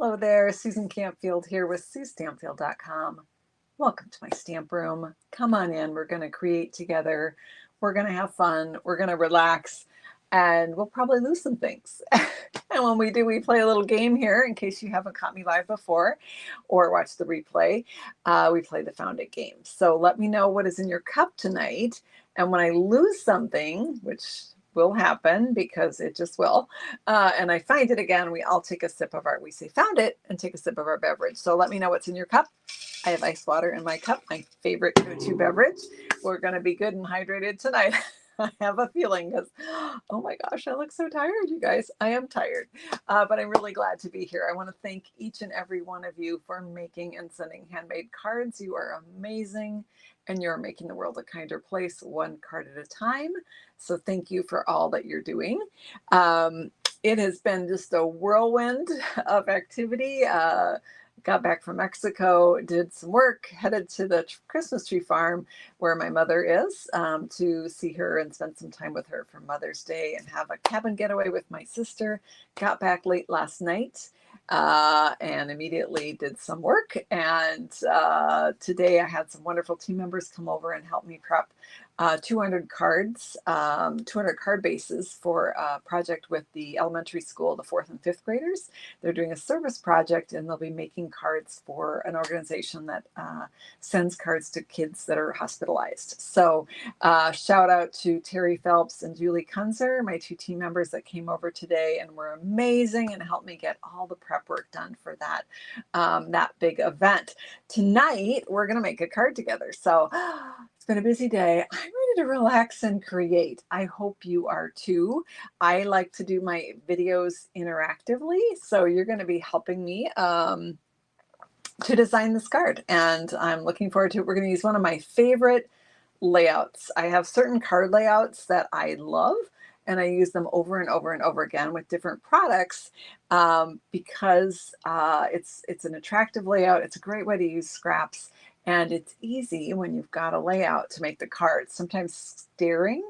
Hello there, Susan Campfield here with SueStampfield.com. Welcome to my stamp room. Come on in, we're going to create together. We're going to have fun, we're going to relax, and we'll probably lose some things. And when we do, we play a little game here in case you haven't caught me live before or watched the replay. We play the Found It game. So let me know what is in your cup tonight. And when I lose something, which will happen because it just will, and I find it again, we all take a sip of we say found it and take a sip of our beverage. So let me know what's in your cup. I have ice water in my cup, my favorite go-to beverage. We're going to be good and hydrated tonight. I have a feeling because, oh my gosh, I look so tired, you guys. I am tired, but I'm really glad to be here. I want to thank each and every one of you for making and sending handmade cards. You are amazing, and you're making the world a kinder place, one card at a time. So thank you for all that you're doing. It has been just a whirlwind of activity. Got back from Mexico, did some work, headed to the Christmas tree farm where my mother is to see her and spend some time with her for Mother's Day and have a cabin getaway with my sister. Got back late last night and immediately did some work. And today I had some wonderful team members come over and help me prep 200 cards, 200 card bases for a project with the elementary school, the 4th and 5th graders. They're doing a service project and they'll be making cards for an organization that sends cards to kids that are hospitalized. So shout out to Terry Phelps and Julie Kunzer, my 2 team members that came over today and were amazing and helped me get all the prep work done for that, that big event. Tonight, we're going to make a card together. So it's been a busy day. I'm ready to relax and create. I hope you are too. I like to do my videos interactively, so you're going to be helping me to design this card, and I'm looking forward to it. We're going to use one of my favorite layouts. I have certain card layouts that I love, and I use them over and over and over again with different products because it's an attractive layout. It's a great way to use scraps. And it's easy when you've got a layout to make the cards. Sometimes staring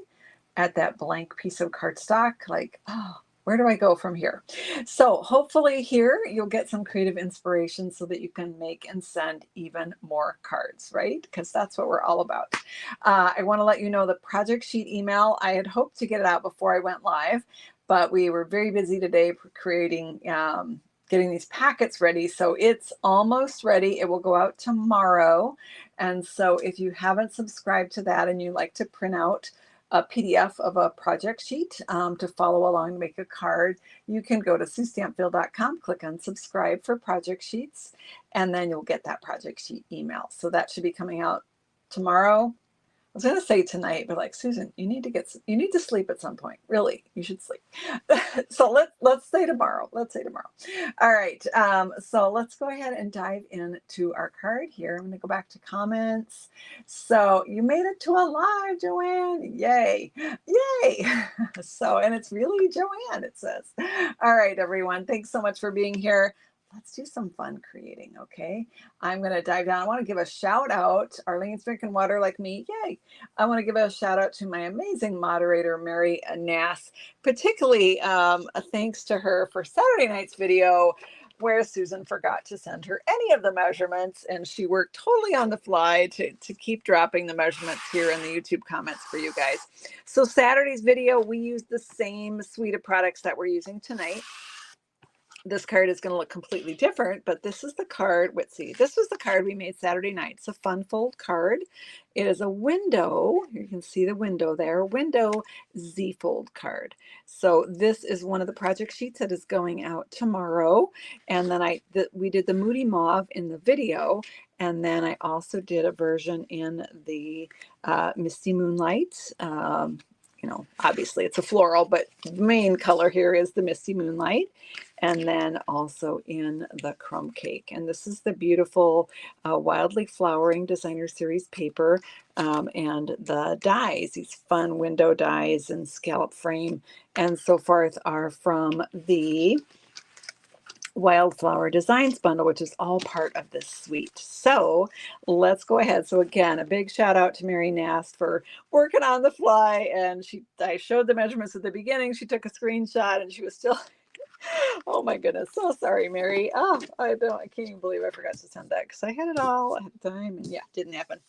at that blank piece of cardstock, like, oh, where do I go from here? So hopefully here you'll get some creative inspiration so that you can make and send even more cards, right? Because that's what we're all about. I want to let you know the project sheet email. I had hoped to get it out before I went live, but we were very busy today creating getting these packets ready. So it's almost ready. It will go out tomorrow. And so if you haven't subscribed to that and you like to print out a PDF of a project sheet to follow along, make a card, you can go to SueStampfield.com, click on subscribe for project sheets, and then you'll get that project sheet email. So that should be coming out tomorrow. I was going to say tonight, but like, Susan, you need to sleep at some point. Really, you should sleep. So let's say tomorrow. Let's say tomorrow. All right. So let's go ahead and dive into our card here. I'm going to go back to comments. So you made it to a live, Joanne. Yay. Yay. So, and it's really Joanne, it says. All right, everyone. Thanks so much for being here. Let's do some fun creating, okay? I'm going to dive down. I want to give a shout out. Arlene's drinking water like me. Yay. I want to give a shout out to my amazing moderator, Mary Nass, particularly a thanks to her for Saturday night's video where Susan forgot to send her any of the measurements, and she worked totally on the fly to keep dropping the measurements here in the YouTube comments for you guys. So Saturday's video, we used the same suite of products that we're using tonight. This card is going to look completely different, but this is the card. Let's see. This was the card we made Saturday night. It's a fun fold card. It is a window. You can see the window there. Window Z-fold card. So this is one of the project sheets that is going out tomorrow. And then we did the Moody Mauve in the video. And then I also did a version in the Misty Moonlight. You know, obviously it's a floral, but the main color here is the Misty Moonlight. And then also in the Crumb Cake. And this is the beautiful Wildly Flowering Designer Series paper and the dies, these fun window dies and scallop frame and so forth are from the Wildflower Designs bundle, which is all part of this suite. So let's go ahead. So again, a big shout out to Mary Nast for working on the fly. And I showed the measurements at the beginning. She took a screenshot and she was still Oh my goodness. So sorry, Mary. Oh, I can't even believe I forgot to send that because I had it all at the time and yeah, didn't happen.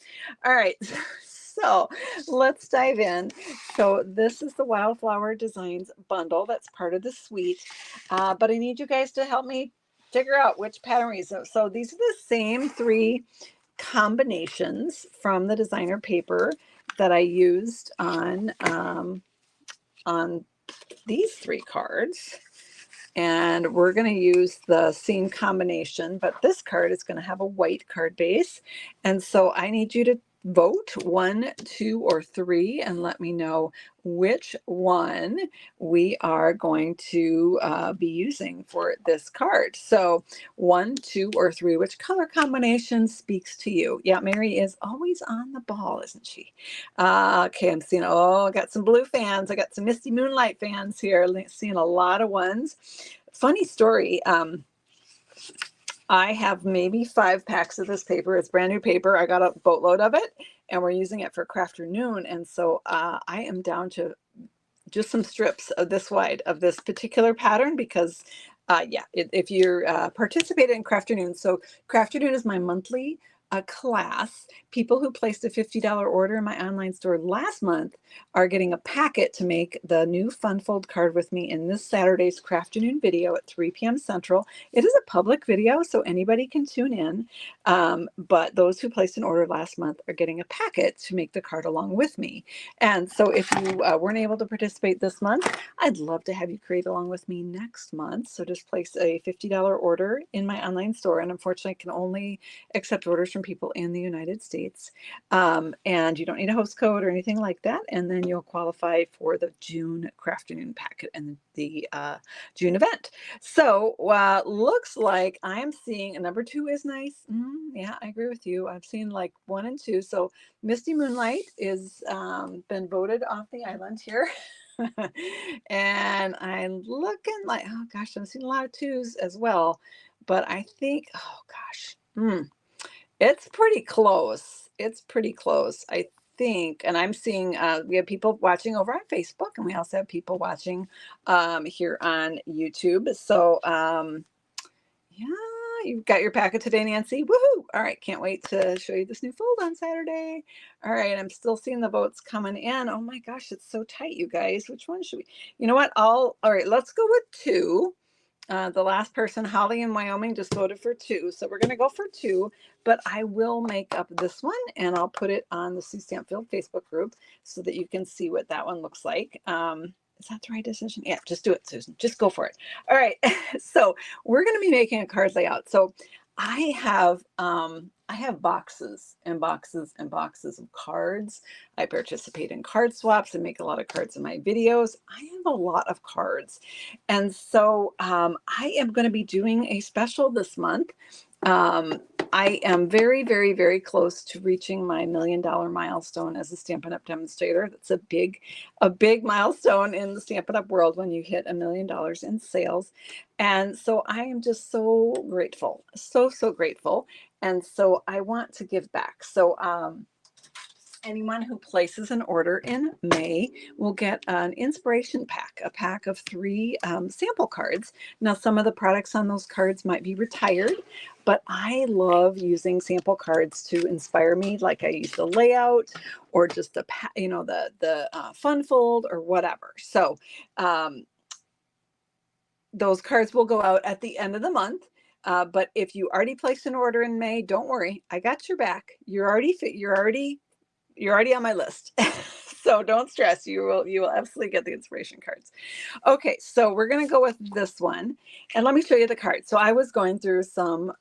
All right. So let's dive in. So this is the Wildflower Designs bundle. That's part of the suite. But I need you guys to help me figure out which pattern we use. So these are the same three combinations from the designer paper that I used on these three cards. And we're going to use the same combination, but this card is going to have a white card base. And so I need you to vote 1, 2, or 3 and let me know which one we are going to be using for this card. So 1, 2, or 3, which color combination speaks to you? Yeah, Mary is always on the ball, isn't she? Okay, I'm seeing, I got some blue fans. I got some Misty Moonlight fans here. Seeing a lot of ones. Funny story. I have maybe 5 packs of this paper. It's brand new paper. I got a boatload of it and we're using it for Crafternoon. And so I am down to just some strips of this wide of this particular pattern because if you're participating in Crafternoon, so Crafternoon is my monthly class. People who placed a $50 order in my online store last month are getting a packet to make the new Fun Fold card with me in this Saturday's Crafternoon video at 3 p.m. Central. It is a public video, so anybody can tune in. But those who placed an order last month are getting a packet to make the card along with me. And so if you weren't able to participate this month, I'd love to have you create along with me next month. So just place a $50 order in my online store. And unfortunately, I can only accept orders from people in the United States. And you don't need a host code or anything like that. And then you'll qualify for the June Crafternoon packet and the June event. So looks like I'm seeing a number 2 is nice. Yeah, I agree with you. I've seen like 1 and 2. So Misty Moonlight is been voted off the island here. And I'm looking like, oh gosh, I'm seeing a lot of 2s as well. But I think, oh gosh, it's pretty close. It's pretty close, I think. And I'm seeing we have people watching over on Facebook, and we also have people watching here on YouTube. So yeah, you've got your packet today, Nancy. Woohoo! All right, can't wait to show you this new fold on Saturday. All right, I'm still seeing the votes coming in. Oh my gosh, it's so tight, you guys. Which one should we? You know what? All right, let's go with 2. The last person, Holly in Wyoming, just voted for 2. So we're going to go for 2, but I will make up this one and I'll put it on the Sue Stampfield Facebook group so that you can see what that one looks like. Is that the right decision? Yeah, just do it, Susan. Just go for it. All right. So we're going to be making a card layout. So I have boxes and boxes and boxes of cards. I participate in card swaps and make a lot of cards in my videos. I have a lot of cards. And so I am going to be doing a special this month. I am very, very, very close to reaching my $1 million milestone as a Stampin' Up! Demonstrator. That's a big milestone in the Stampin' Up! World when you hit $1 million in sales. And so I am just so grateful, so grateful. And so I want to give back. So anyone who places an order in May will get an inspiration pack, a pack of 3 sample cards. Now, some of the products on those cards might be retired, but I love using sample cards to inspire me. Like I use the layout or just the fun fold or whatever. So those cards will go out at the end of the month. But if you already placed an order in May, don't worry, I got your back. You're already on my list. So don't stress. You will absolutely get the inspiration cards. Okay, so we're going to go with this one. And let me show you the card. So I was going through some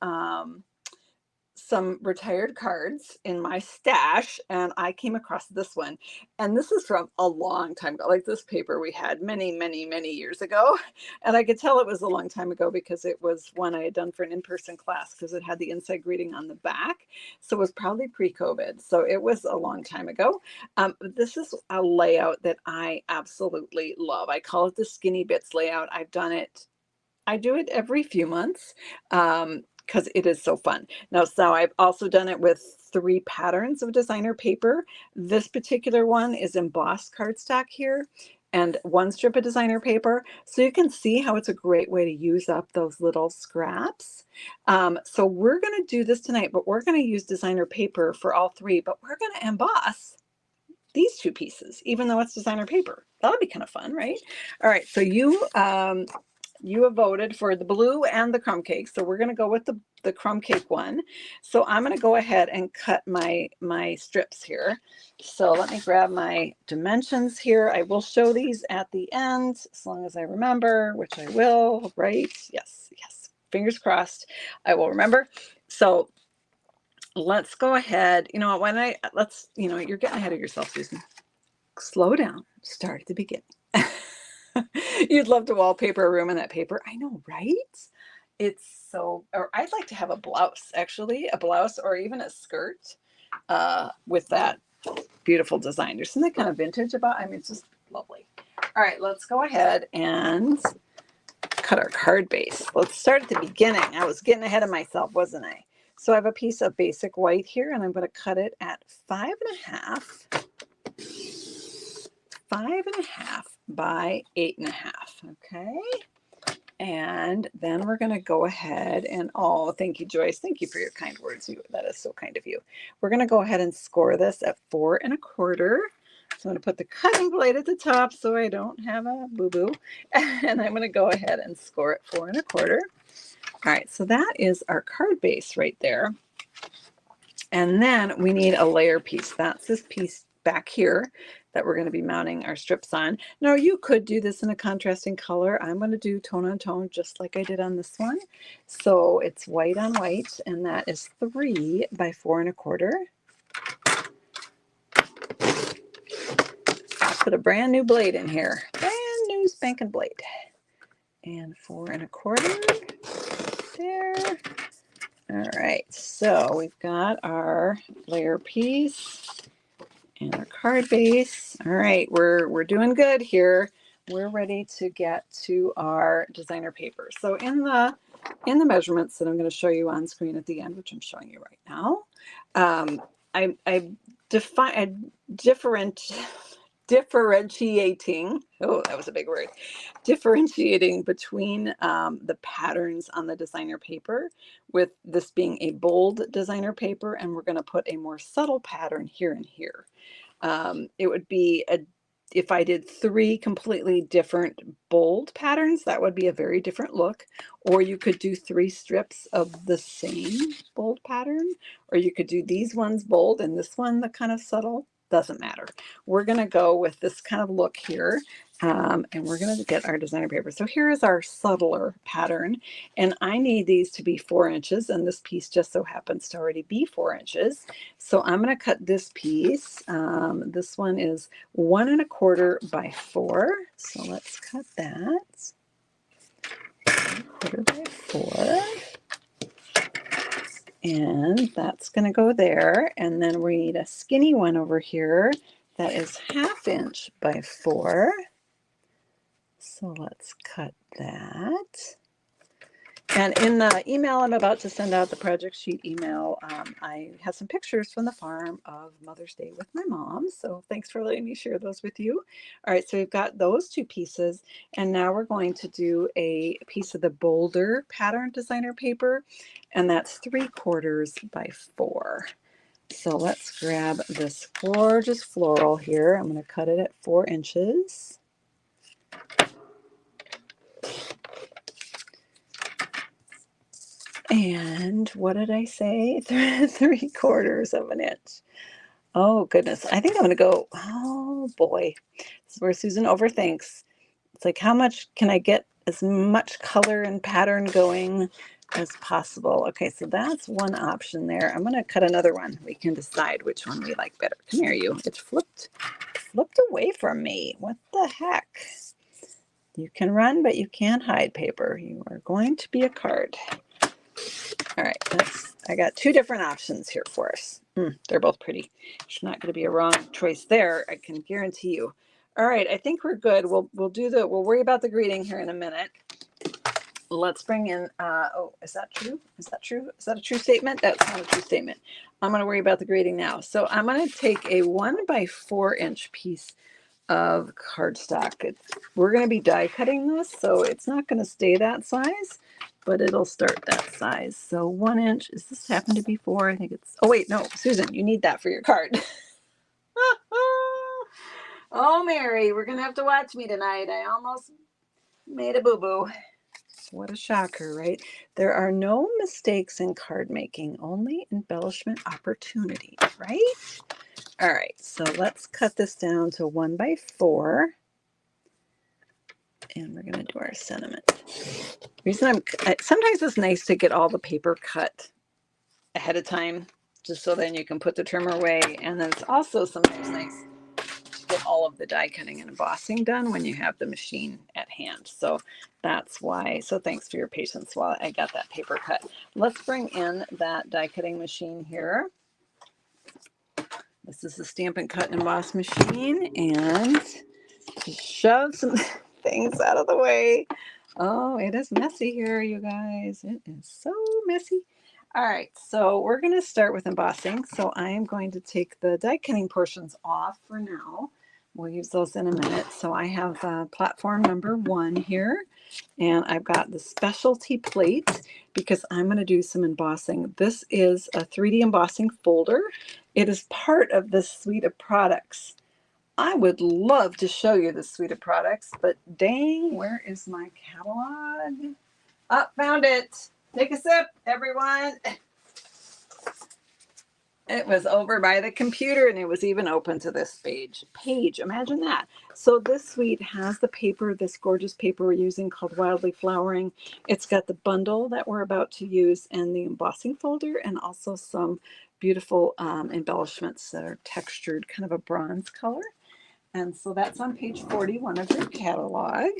retired cards in my stash and I came across this one. And this is from a long time ago. Like this paper we had many, many, many years ago. And I could tell it was a long time ago because it was one I had done for an in-person class because it had the inside greeting on the back. So it was probably pre-COVID. So it was a long time ago. This is a layout that I absolutely love. I call it the Skinny Bits layout. I do it every few months. Because it is so fun. Now, so I've also done it with 3 patterns of designer paper. This particular one is embossed cardstock here. and 1 strip of designer paper. So you can see how it's a great way to use up those little scraps. So we're going to do this tonight, but we're going to use designer paper for all 3, but we're going to emboss these 2 pieces, even though it's designer paper. That'll be kind of fun, right? All right, so you have voted for the blue and the crumb cake. So we're going to go with the crumb cake one. So I'm going to go ahead and cut my strips here. So let me grab my dimensions here. I will show these at the end as long as I remember, which I will, right? Yes, yes. Fingers crossed. I will remember. So let's go ahead. You know, you're getting ahead of yourself, Susan. Slow down. Start at the beginning. You'd love to wallpaper a room in that paper. I know, right? It's so, or I'd like to have a blouse, actually, a blouse or even a skirt with that beautiful design. There's something kind of vintage about it. I mean, it's just lovely. All right, let's go ahead and cut our card base. Let's start at the beginning. I was getting ahead of myself, wasn't I? So I have a piece of basic white here, and I'm going to cut it at 5.5 by 8.5. Okay. And then we're going to go ahead and, oh, thank you, Joyce. Thank you for your kind words. That is so kind of you. We're going to go ahead and score this at 4.25. So I'm going to put the cutting blade at the top so I don't have a boo-boo. And I'm going to go ahead and score it 4.25. All right, so that is our card base right there. And then we need a layer piece. That's this piece back here that we're going to be mounting our strips on. Now you could do this in a contrasting color. I'm going to do tone on tone just like I did on this one. So it's white on white, and that is 3 by 4.25. I'll put a brand new blade in here. Brand new spanking blade. And 4.25 there. All right, so we've got our layer piece and our card base. All right, we're doing good here. We're ready to get to our designer paper. So in the measurements that I'm going to show you on screen at the end, which I'm showing you right now, I differentiating. Oh, that was a big word. Differentiating between the patterns on the designer paper, with this being a bold designer paper, and we're going to put a more subtle pattern here and here. It would be if I did 3 completely different bold patterns, that would be a very different look. Or you could do 3 strips of the same bold pattern, or you could do these ones bold and this one the kind of subtle. Doesn't matter. We're going to go with this kind of look here, and we're going to get our designer paper. So here is our subtler pattern, and I need these to be 4 inches, and this piece just so happens to already be 4 inches. So I'm going to cut this piece. This one is 1.25 by 4. So let's cut that. 1.25 by 4. And that's going to go there. And then we need a skinny one over here that is 1/2 inch by 4. So let's cut that. And in the email I'm about to send out, the project sheet email, I have some pictures from the farm of Mother's Day with my mom. So thanks for letting me share those with you. All right, so we've got those 2 pieces. And now we're going to do a piece of the bolder pattern designer paper. And that's 3/4 by 4. So let's grab this gorgeous floral here. I'm going to cut it at 4 inches. And what did I say? 3/4 of an inch. Oh, goodness. I think I'm going to go, oh, boy. This is where Susan overthinks. It's like, how much can I get as much color and pattern going as possible? Okay, so that's one option there. I'm going to cut another one. We can decide which one we like better. Come here, you. It's flipped away from me. What the heck? You can run, but you can't hide, paper. You are going to be a card. All right, I got 2 different options here for us. They're both pretty. There's not going to be a wrong choice there, I can guarantee you. All right, I think we're good. We'll worry about the greeting here in a minute. Let's bring in, oh, is that true? Is that true? Is that a true statement? That's not a true statement. I'm going to worry about the greeting now. So I'm going to take a 1 by 4 inch piece of cardstock. We're going to be die cutting this, so it's not going to stay that size, but it'll start that size. So 1 inch, does this happen to be 4? I think it's, oh wait, no, Susan, you need that for your card. Oh, Mary, we're going to have to watch me tonight. I almost made a boo-boo. What a shocker, right? There are no mistakes in card making, only embellishment opportunities, right? All right, so let's cut this down to 1 by 4. And we're going to do our sentiment. The reason sometimes it's nice to get all the paper cut ahead of time, just so then you can put the trimmer away. And then it's also sometimes nice to get all of the die cutting and embossing done when you have the machine at hand. So that's why. So thanks for your patience while I got that paper cut. Let's bring in that die cutting machine here. This is the Stampin' Cut and Emboss machine, and just shove some things out of the way. Oh, it is messy here, you guys. It is so messy. All right, so we're going to start with embossing. So I am going to take the die cutting portions off for now. We'll use those in a minute. So I have platform number 1 here, and I've got the specialty plate because I'm going to do some embossing. This is a 3D embossing folder. It is part of this suite of products. I would love to show you the suite of products, but dang, where is my catalog? Oh, found it. Take a sip, everyone. It was over by the computer, and it was even open to this page. Imagine that. So this suite has the paper, this gorgeous paper we're using called Wildly Flowering. It's got the bundle that we're about to use and the embossing folder, and also some beautiful embellishments that are textured, kind of a bronze color. And so that's on page 41 of your catalog.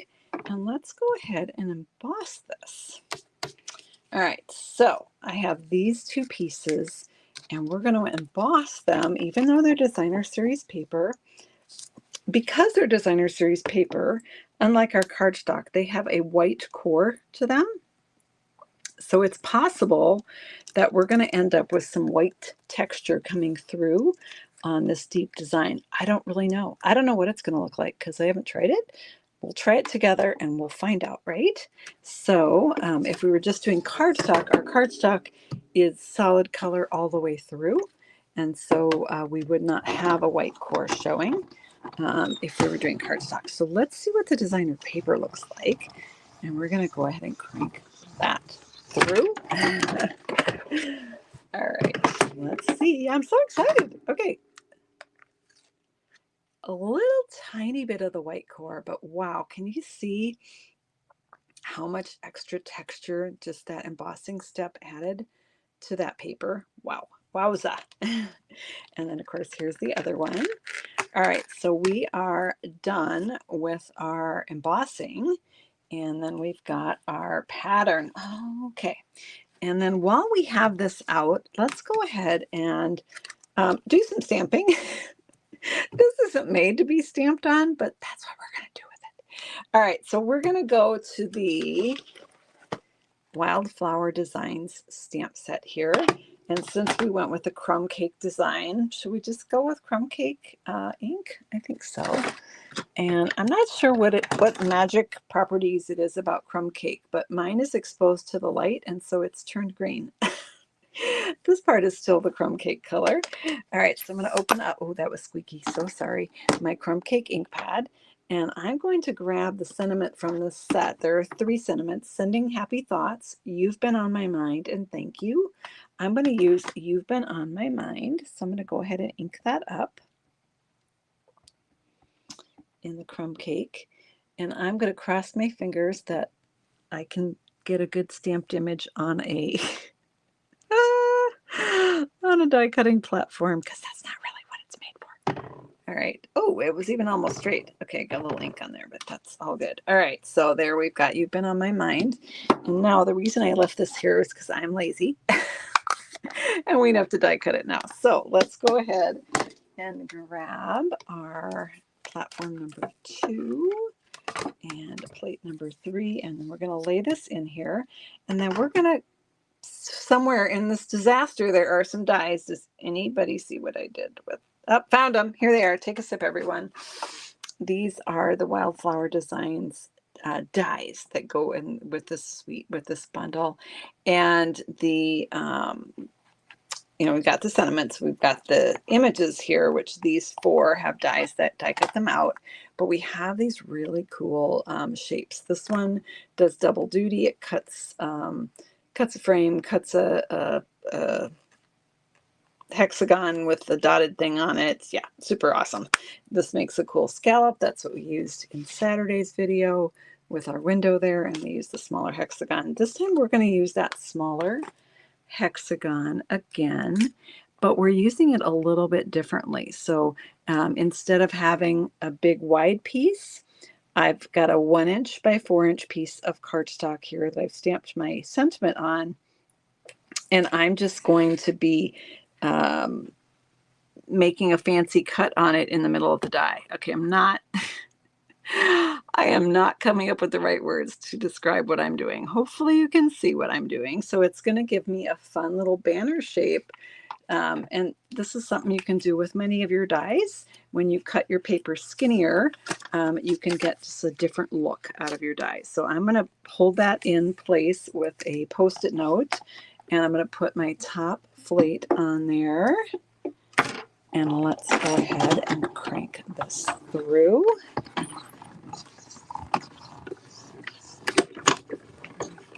And let's go ahead and emboss this. All right, so I have these 2 pieces, and we're going to emboss them, even though they're designer series paper. Because they're designer series paper, unlike our cardstock, they have a white core to them. So it's possible that we're going to end up with some white texture coming through on this deep design. I don't really know. I don't know what it's going to look like because I haven't tried it. We'll try it together and we'll find out, right? So if we were just doing cardstock, our cardstock is solid color all the way through. And so we would not have a white core showing if we were doing cardstock. So let's see what the designer paper looks like. And we're going to go ahead and crank that through. All right, let's see. I'm so excited. Okay. A little tiny bit of the white core, but wow, can you see how much extra texture just that embossing step added to that paper? Wow. Wowza. And then of course, here's the other one. All right, so we are done with our embossing, and then we've got our pattern. Okay. And then while we have this out, let's go ahead and do some stamping. This isn't made to be stamped on, but that's what we're going to do with it. All right, so we're going to go to the Wildflower Designs stamp set here. And since we went with the crumb cake design, should we just go with crumb cake ink? I think so. And I'm not sure what magic properties it is about crumb cake, but mine is exposed to the light, and so it's turned green. This part is still the crumb cake color. All right, so I'm going to open up. Oh, that was squeaky. So sorry. My crumb cake ink pad. And I'm going to grab the sentiment from this set. There are 3 sentiments: sending happy thoughts, you've been on my mind, and thank you. I'm going to use you've been on my mind. So I'm going to go ahead and ink that up in the crumb cake. And I'm going to cross my fingers that I can get a good stamped image on a on a die cutting platform, because that's not really what it's made for. All right. Oh, it was even almost straight. Okay, got a little ink on there, but that's all good. All right, so there we've got you've been on my mind. And now the reason I left this here is because I'm lazy and we'd have to die cut it now. So let's go ahead and grab our platform number 2 and plate number 3, and then we're going to lay this in here, and then we're going to, somewhere in this disaster, there are some dies. Does anybody see what I did with? Oh, found them. Here they are. Take a sip, everyone. these are the Wildflower Designs dies that go in with this suite, with this bundle. And the, you know, we've got the sentiments, we've got the images here, which these 4 have dies that die cut them out. But we have these really cool shapes. This one does double duty. It cuts cuts a frame, cuts a hexagon with the dotted thing on it. Yeah, super awesome. This makes a cool scallop. That's what we used in Saturday's video with our window there, and we used the smaller hexagon. This time we're going to use that smaller hexagon again, but we're using it a little bit differently. So instead of having a big wide piece, I've got a 1 inch by 4 inch piece of cardstock here that I've stamped my sentiment on, and I'm just going to be making a fancy cut on it in the middle of the die. Okay, I am not coming up with the right words to describe what I'm doing. Hopefully you can see what I'm doing. So it's going to give me a fun little banner shape. And this is something you can do with many of your dies. When you cut your paper skinnier, you can get just a different look out of your dies. So I'm going to hold that in place with a Post-it note, and I'm going to put my top plate on there. And let's go ahead and crank this through.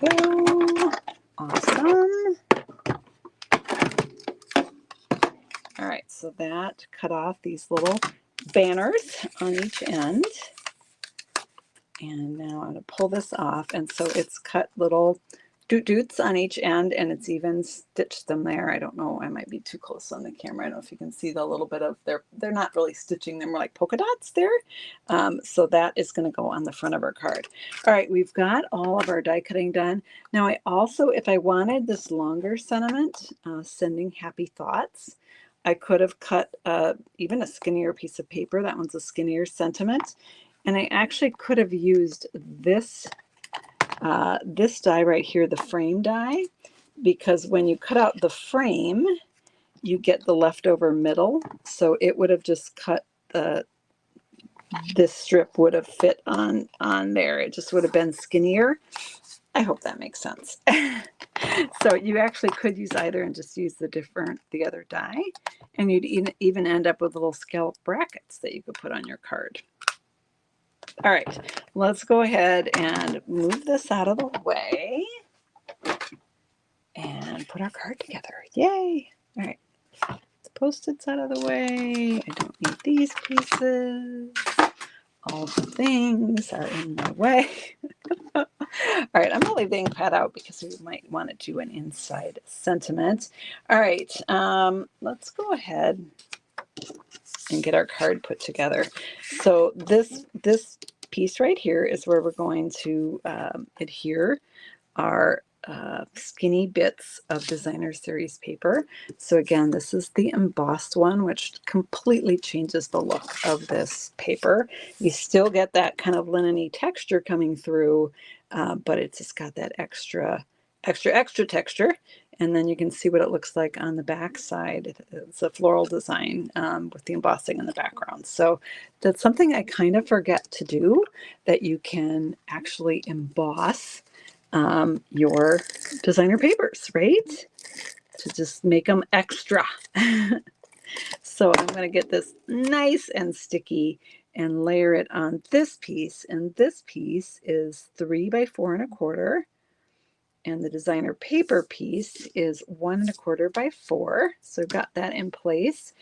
Go. Awesome. All right, so that cut off these little banners on each end. And now I'm going to pull this off. And so it's cut little doot-doots on each end, and it's even stitched them there. I don't know, I might be too close on the camera. I don't know if you can see the little bit of they're not really stitching them, more like polka dots there. So that is going to go on the front of our card. All right, we've got all of our die cutting done. Now I also, if I wanted this longer sentiment, sending happy thoughts, I could have cut even a skinnier piece of paper. That one's a skinnier sentiment. And I actually could have used this this die right here, the frame die, because when you cut out the frame, you get the leftover middle. So it would have just cut this strip would have fit on there. It just would have been skinnier. I hope that makes sense. So you actually could use either and just use the other die, and you'd even end up with little scallop brackets that you could put on your card. All right, let's go ahead and move this out of the way and put our card together. Yay! All right, the Post-its out of the way. I don't need these pieces. All the things are in my way. All right, I'm going to leave the ink pad out because we might want to do an inside sentiment. All right, let's go ahead and get our card put together. So this piece right here is where we're going to adhere our skinny bits of Designer Series paper. So again, this is the embossed one, which completely changes the look of this paper. You still get that kind of linen-y texture coming through, but it's just got that extra texture. And then you can see what it looks like on the back side. It's a floral design with the embossing in the background. So that's something I kind of forget to do, that you can actually emboss your designer papers, right? To just make them extra. So I'm going to get this nice and sticky and layer it on this piece. And this piece is 3 by 4 1/4. And the designer paper piece is 1 1/4 by 4. So I've got that in place.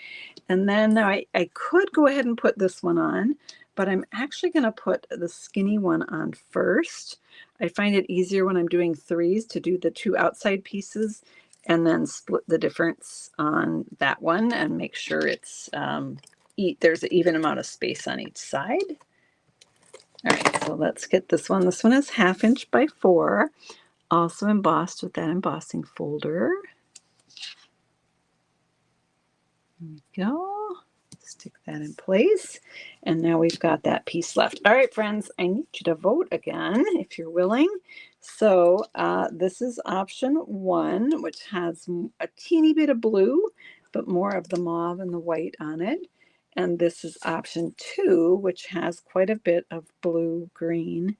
And then I could go ahead and put this one on, but I'm actually going to put the skinny one on first. I find it easier when I'm doing 3s to do the 2 outside pieces and then split the difference on that one and make sure it's there's an even amount of space on each side. All right, so let's get this one. This one is 1/2 inch by 4. Also embossed with that embossing folder. There we go. Stick that in place. And now we've got that piece left. All right, friends, I need you to vote again if you're willing. So this is option 1, which has a teeny bit of blue, but more of the mauve and the white on it. And this is option 2, which has quite a bit of blue, green,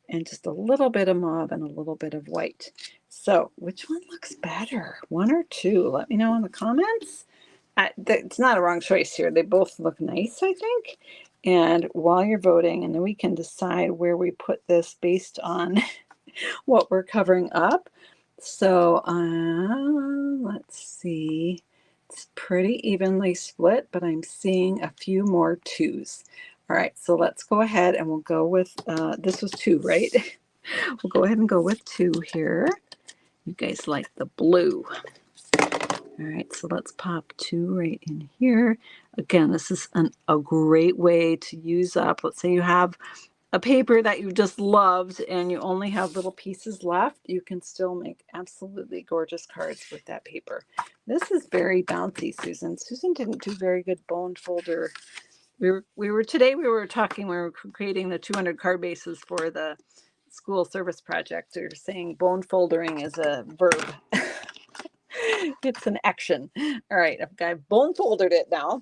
and just a little bit of mauve and a little bit of white. So which one looks better, 1 or 2? Let me know in the comments. It's not a wrong choice here. They both look nice, I think. And while you're voting, and then we can decide where we put this based on what we're covering up. So let's see. It's pretty evenly split, but I'm seeing a few more 2s. All right, so let's go ahead and we'll go with, this was 2, right? We'll go ahead and go with 2 here. You guys like the blue. All right, so let's pop 2 right in here. Again, this is a great way to use up. Let's say you have a paper that you just loved and you only have little pieces left. You can still make absolutely gorgeous cards with that paper. This is very bouncy, Susan. Susan didn't do very good bone folder. We were creating the 200 card bases for the school service project. They're saying bone foldering is a verb. It's an action. All right, I've bone folded it now.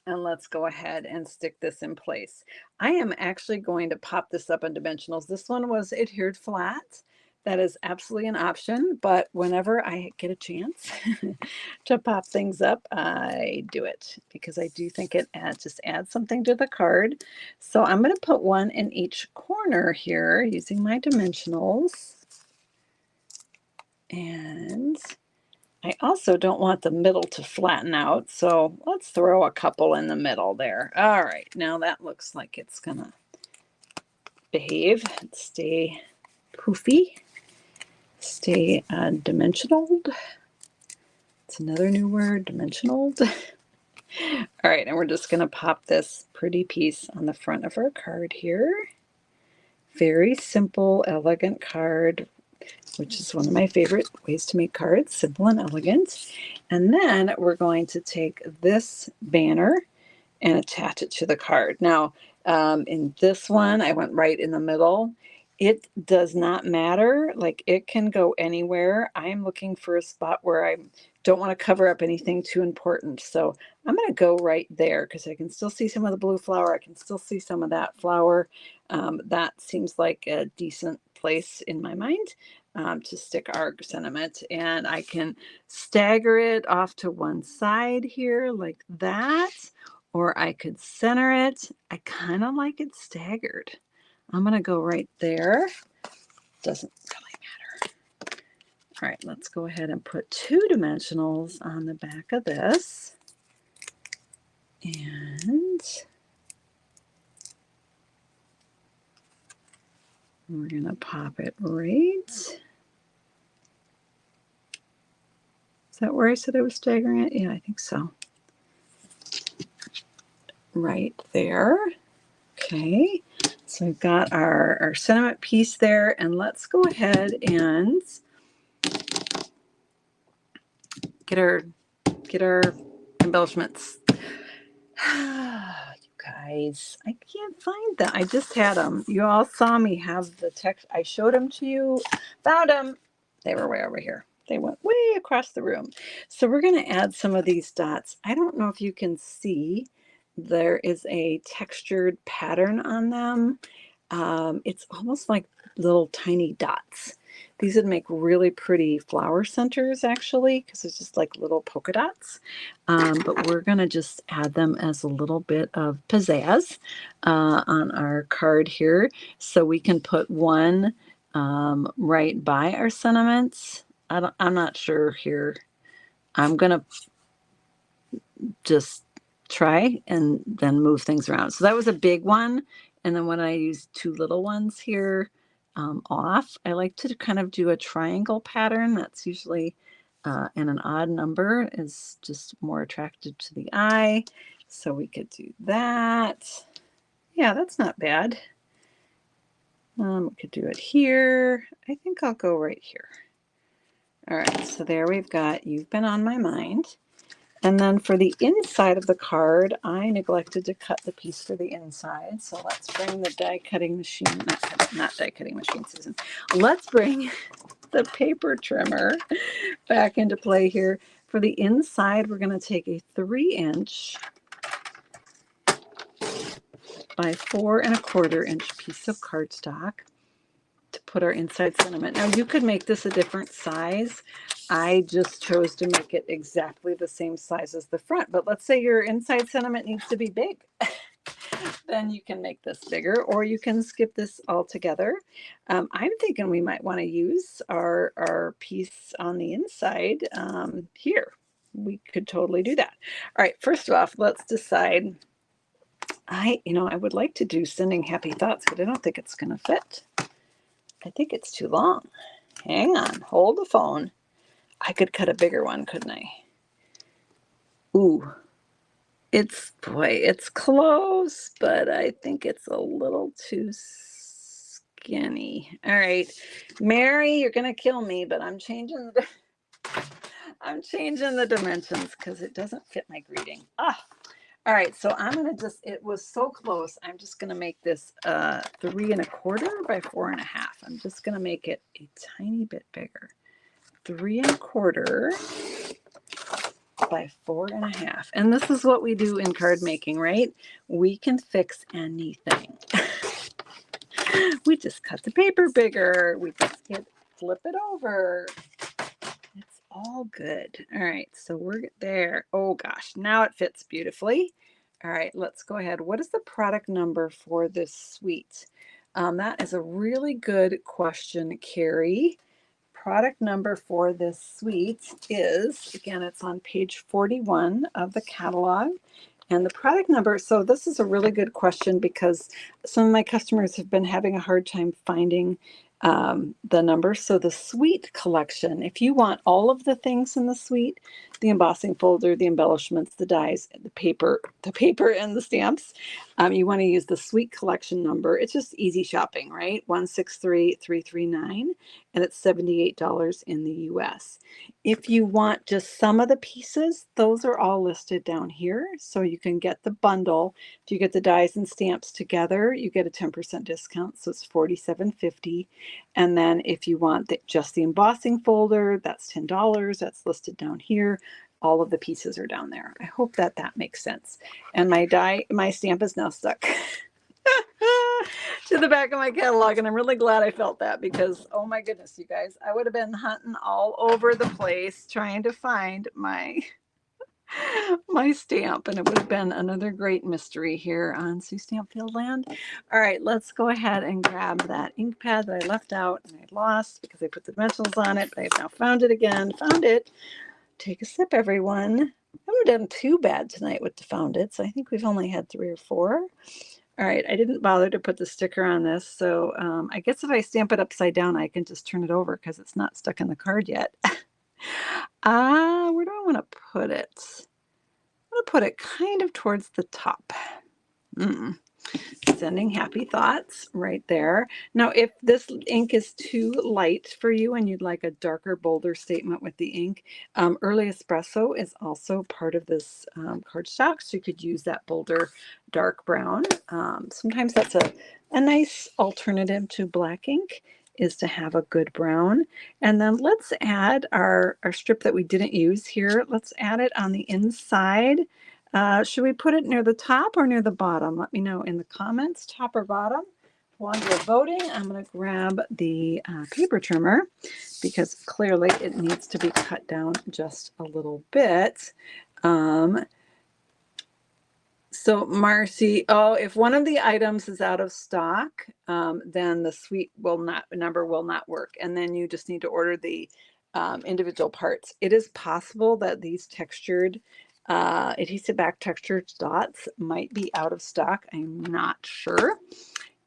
And let's go ahead and stick this in place. I am actually going to pop this up in dimensionals. This one was adhered flat. That is absolutely an option, but whenever I get a chance to pop things up, I do it because I do think it just adds something to the card. So I'm going to put 1 in each corner here using my dimensionals. And I also don't want the middle to flatten out, so let's throw a couple in the middle there. All right, now that looks like it's gonna behave, stay poofy, stay dimensionaled. It's another new word, dimensionaled. All right, and we're just gonna pop this pretty piece on the front of our card here. Very simple, elegant card, which is one of my favorite ways to make cards, simple and elegant. And then we're going to take this banner and attach it to the card. Now, in this one, I went right in the middle. It does not matter. Like, it can go anywhere. I'm looking for a spot where I don't want to cover up anything too important. So I'm going to go right there because I can still see some of the blue flower. I can still see some of that flower. That seems like a decent place in my mind to stick our sentiment. And I can stagger it off to one side here like that, or I could center it. I kind of like it staggered. I'm going to go right there. Doesn't really matter. All right, let's go ahead and put 2 dimensionals on the back of this. And we're going to pop it right. Is that where I said I was staggering it? Yeah, I think so. Right there. Okay, so we've got our sentiment piece there, and let's go ahead and get our embellishments. You guys, I can't find them. I just had them. You all saw me have the text. I showed them to you. Found them. They were way over here. They went way across the room. So we're going to add some of these dots. I don't know if you can see. There is a textured pattern on them. It's almost like little tiny dots. These would make really pretty flower centers, actually, because it's just like little polka dots. But we're going to just add them as a little bit of pizzazz on our card here. So we can put 1 right by our sentiments. I'm not sure here. I'm going to just try and then move things around. So that was a big one. And then when I use 2 little ones here off, I like to kind of do a triangle pattern. That's usually and an odd number is just more attractive to the eye. So we could do that. Yeah, that's not bad. We could do it here. I think I'll go right here. All right, so there we've got You've Been on My Mind. And then for the inside of the card, I neglected to cut the piece for the inside. So let's bring the die cutting machine, not die cutting machine, Susan. Let's bring the paper trimmer back into play here. For the inside, we're going to take a 3-inch by 4 1/4 inch piece of cardstock to put our inside sentiment. Now you could make this a different size. I just chose to make it exactly the same size as the front, but let's say your inside sentiment needs to be big. Then you can make this bigger, or you can skip this altogether. I'm thinking we might want to use our piece on the inside here. We could totally do that. All right, first off, let's decide. I would like to do sending happy thoughts, but I don't think it's going to fit. I think it's too long. Hang on, hold the phone. I could cut a bigger one, couldn't I? Ooh, it's close, but I think it's a little too skinny. All right, Mary, you're gonna kill me, but I'm changing the dimensions because it doesn't fit my greeting. All right, so I'm gonna it was so close. I'm just gonna make this 3 1/4 by 4 1/2. I'm just gonna make it a tiny bit bigger. 3 1/4 by 4 1/2. And this is what we do in card making, right? We can fix anything. We just cut the paper bigger. We just flip it over. It's all good. All right, so we're there. Oh gosh, now it fits beautifully. All right, let's go ahead. What is the product number for this suite? That is a really good question, Carrie. Product number for this suite is, again, it's on page 41 of the catalog. And the product number, so this is a really good question because some of my customers have been having a hard time finding the number. So the suite collection, if you want all of the things in the suite, the embossing folder, the embellishments, the dies, the paper and the stamps, you want to use the suite collection number. It's just easy shopping, right? 163339, and it's $78 in the US. If you want just some of the pieces, those are all listed down here. So you can get the bundle. If you get the dies and stamps together, you get a 10% discount. So it's $47.50. And then if you want just the embossing folder, that's $10. That's listed down here. All of the pieces are down there. I hope that makes sense. And my stamp is now stuck to the back of my catalog, and I'm really glad I felt that because, oh my goodness, you guys, I would have been hunting all over the place trying to find my stamp, and it would have been another great mystery here on Sue Stampfield Land. All right, let's go ahead and grab that ink pad that I left out and I lost because I put the dimensionals on it, but I've now found it again. Found it. Take a sip, everyone. I haven't done too bad tonight with the found it, so I think we've only had 3 or 4. All right, I didn't bother to put the sticker on this, so I guess if I stamp it upside down, I can just turn it over because it's not stuck in the card yet. Where do I want to put it? I'm going to put it kind of towards the top. Sending happy thoughts right there. Now, if this ink is too light for you and you'd like a darker, bolder statement with the ink, Early Espresso is also part of this cardstock, so you could use that bolder, dark brown. Sometimes that's a nice alternative to black ink, is to have a good brown. And then let's add our strip that we didn't use here. Let's add it on the inside. Should we put it near the top or near the bottom? Let me know in the comments, top or bottom. While you're voting, I'm going to grab the paper trimmer because clearly it needs to be cut down just a little bit. So Marcy, if one of the items is out of stock, then the suite number will not work. And then you just need to order the individual parts. It is possible that these textured adhesive back textured dots might be out of stock. I'm not sure.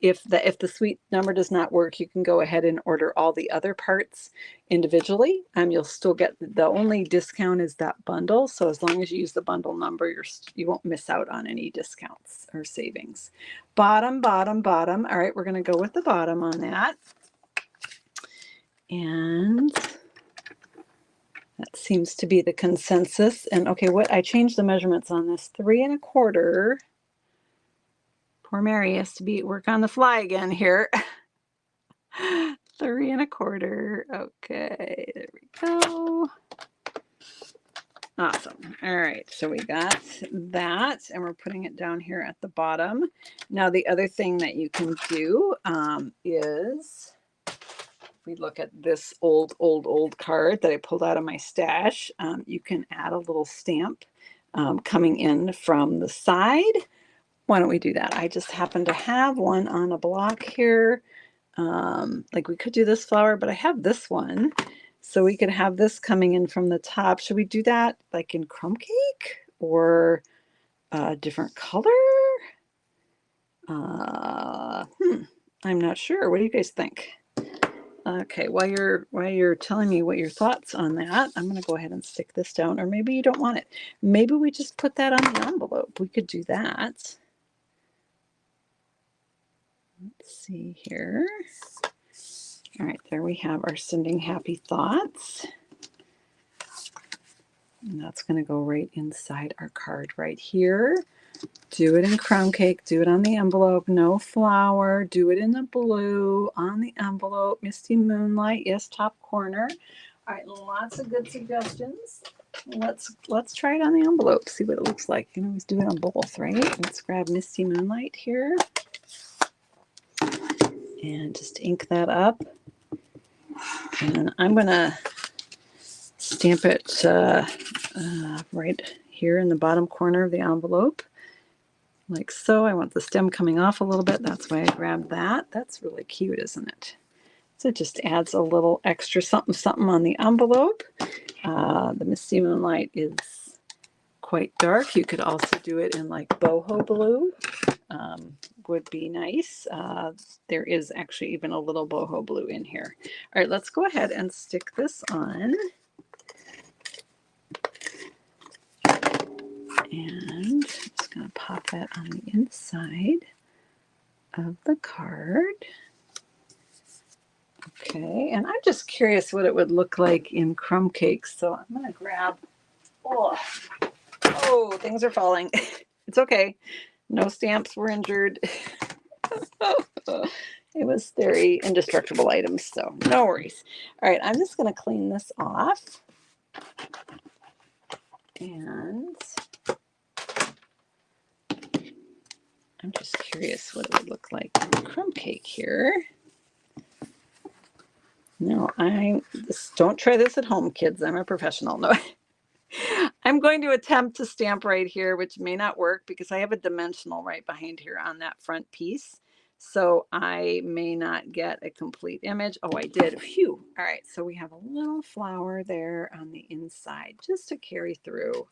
If the suite number does not work, you can go ahead and order all the other parts individually. You'll still get, the only discount is that bundle. So as long as you use the bundle number, you won't miss out on any discounts or savings. Bottom, bottom, bottom. All right, we're going to go with the bottom on that. And that seems to be the consensus. And okay, I changed the measurements on this. 3 1/4. Poor Mary has to work on the fly again here. 3 1/4. Okay, there we go. Awesome. All right, so we got that, and we're putting it down here at the bottom. Now, the other thing that you can do is, if we look at this old card that I pulled out of my stash, you can add a little stamp coming in from the side. Why don't we do that? I just happen to have one on a block here. Like we could do this flower, but I have this one. So we could have this coming in from the top. Should we do that like in crumb cake or a different color? I'm not sure. What do you guys think? Okay, while you're telling me what your thoughts on that, I'm going to go ahead and stick this down. Or maybe you don't want it. Maybe we just put that on the envelope. We could do that. Let's see here. All right, there we have our sending happy thoughts. And that's going to go right inside our card right here. Do it in crumb cake. Do it on the envelope. No flower. Do it in the blue on the envelope. Misty Moonlight. Yes, top corner. All right, lots of good suggestions. Let's try it on the envelope. See what it looks like. You can always do it on both, right? Let's grab Misty Moonlight here. And just ink that up. And I'm going to stamp it right here in the bottom corner of the envelope, like so. I want the stem coming off a little bit. That's why I grabbed that. That's really cute, isn't it? So it just adds a little extra something on the envelope. The Misty Moonlight is quite dark. You could also do it in like boho blue. Would be nice. There is actually even a little boho blue in here. All right, let's go ahead and stick this on. And I'm just going to pop that on the inside of the card. Okay, and I'm just curious what it would look like in crumb cakes. So I'm going to grab, oh, things are falling. It's okay. No stamps were injured. It was very indestructible items, so no worries. All right, I'm just going to clean this off. And I'm just curious what it would look like in the crumb cake here. No, don't try this at home, kids. I'm a professional. No. I'm going to attempt to stamp right here, which may not work because I have a dimensional right behind here on that front piece. So I may not get a complete image. Oh, I did. Phew. All right. So we have a little flower there on the inside just to carry through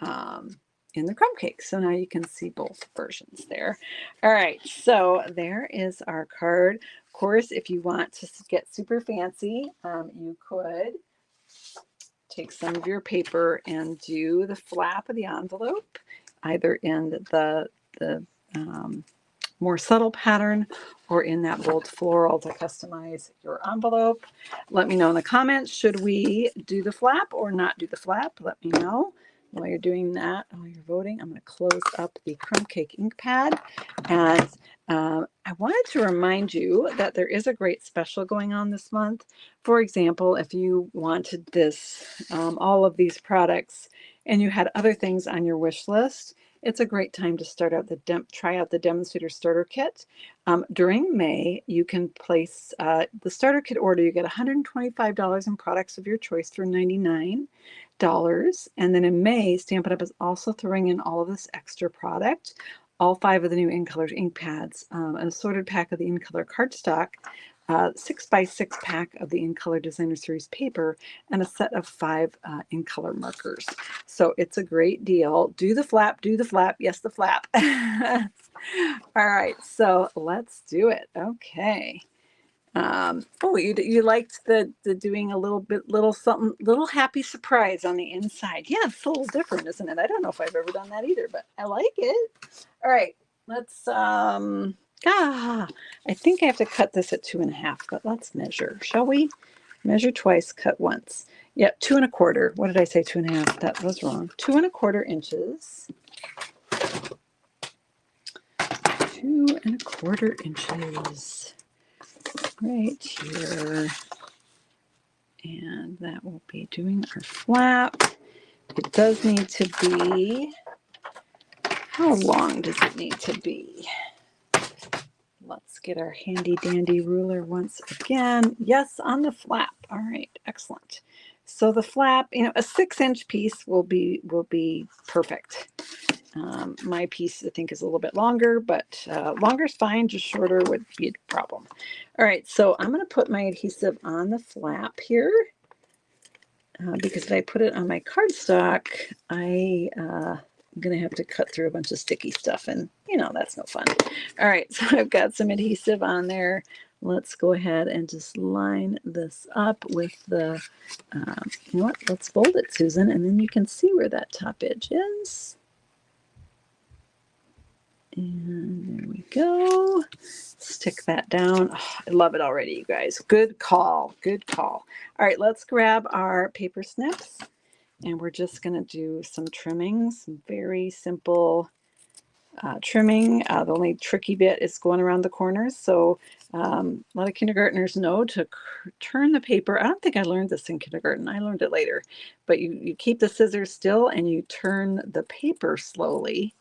in the crumb cake. So now you can see both versions there. All right. So there is our card. Of course, if you want to get super fancy, you could take some of your paper and do the flap of the envelope, either in the more subtle pattern or in that bold floral to customize your envelope. Let me know in the comments, should we do the flap or not do the flap? Let me know. While you're doing that, while you're voting, I'm going to close up the crumb cake ink pad. And I wanted to remind you that there is a great special going on this month. For example, if you wanted this, all of these products, and you had other things on your wish list, it's a great time to start out try out the Demonstrator starter kit. During May, you can place the starter kit order. You get $125 in products of your choice for $99. And then in May, Stampin' Up! Is also throwing in all of this extra product, all 5 of the new In Color ink pads, an assorted pack of the In Color cardstock, 6x6 pack of the In Color Designer Series paper, and a set of 5 In Color markers. So it's a great deal. Do the flap, yes, the flap. All right, so let's do it. Okay. Oh, you liked the doing a little something, little happy surprise on the inside. Yeah, it's a little different, isn't it? I don't know if I've ever done that either, but I like it. All right, let's I think I have to cut this at 2.5, but let's measure, shall we? Measure twice, cut once. Yeah, 2 1/4. What did I say? 2.5. That was wrong. 2 1/4 inches. 2 1/4 inches. Right here. And that will be doing our flap. It does need to be, how long does it need to be? Let's get our handy dandy ruler once again. Yes, on the flap. All right, excellent. So the flap, you know, a 6-inch piece will be perfect. My piece, I think, is a little bit longer, but longer is fine. Just shorter would be a problem. All right, so I'm going to put my adhesive on the flap here because if I put it on my cardstock, I'm going to have to cut through a bunch of sticky stuff, and you know that's no fun. All right, so I've got some adhesive on there. Let's go ahead and just line this up with the, you know what, let's fold it, Susan, and then you can see where that top edge is. And there we go. Stick that down. Oh, I love it already, you guys. Good call. Good call. All right, let's grab our paper snips. And we're just going to do some trimming, some very simple trimming. The only tricky bit is going around the corners. So a lot of kindergartners know to turn the paper. I don't think I learned this in kindergarten. I learned it later. But you keep the scissors still and you turn the paper slowly.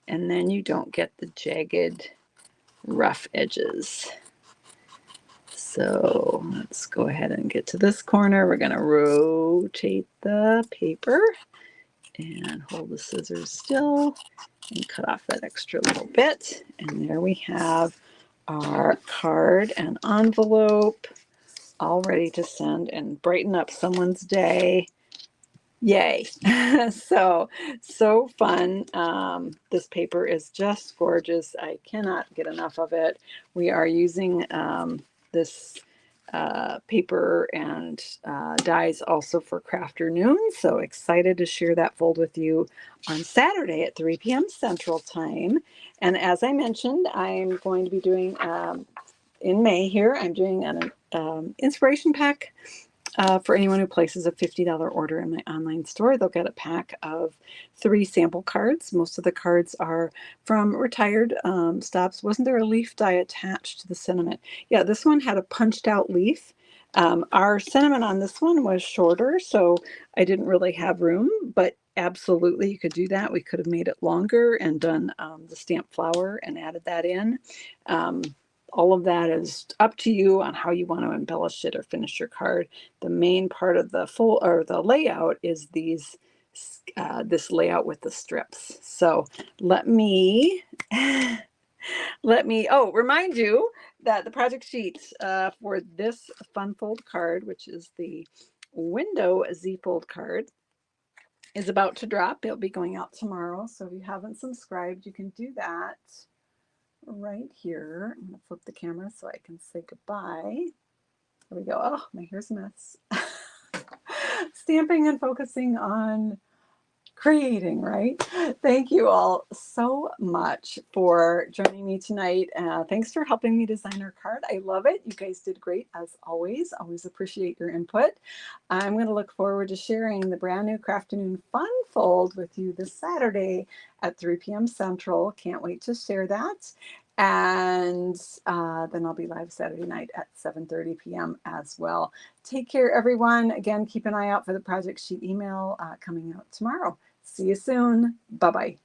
And then you don't get the jagged, rough edges. So let's go ahead and get to this corner. We're going to rotate the paper and hold the scissors still and cut off that extra little bit. And there we have our card and envelope all ready to send and brighten up someone's day. Yay. So fun. This paper is just gorgeous. I cannot get enough of it. We are using this paper and dies also for Crafternoon. So excited to share that fold with you on Saturday at 3 p.m. Central Time. And as I mentioned, I'm going to be doing in May here, I'm doing an inspiration pack. For anyone who places a $50 order in my online store, they'll get a pack of 3 sample cards. Most of the cards are from retired stops. Wasn't there a leaf die attached to the sentiment? Yeah, this one had a punched out leaf. Our sentiment on this one was shorter, so I didn't really have room, but absolutely you could do that. We could have made it longer and done the stamped flower and added that in. All of that is up to you on how you want to embellish it or finish your card. The main part of the full or the layout is these this layout with the strips. So let me remind you that the project sheet for this fun fold card, which is the window Z fold card, is about to drop. It'll be going out tomorrow. So if you haven't subscribed, you can do that right here. I'm going to flip the camera so I can say goodbye. There we go. Oh, my hair's a mess. Stamping and focusing on creating, right? Thank you all so much for joining me tonight. Thanks for helping me design our card. I love it. You guys did great as always. Always appreciate your input. I'm going to look forward to sharing the brand new Crafternoon Fun Fold with you this Saturday at 3 p.m. Central. Can't wait to share that. And then I'll be live Saturday night at 7:30 p.m. as well. Take care, everyone. Again, keep an eye out for the project sheet email coming out tomorrow. See you soon. Bye-bye.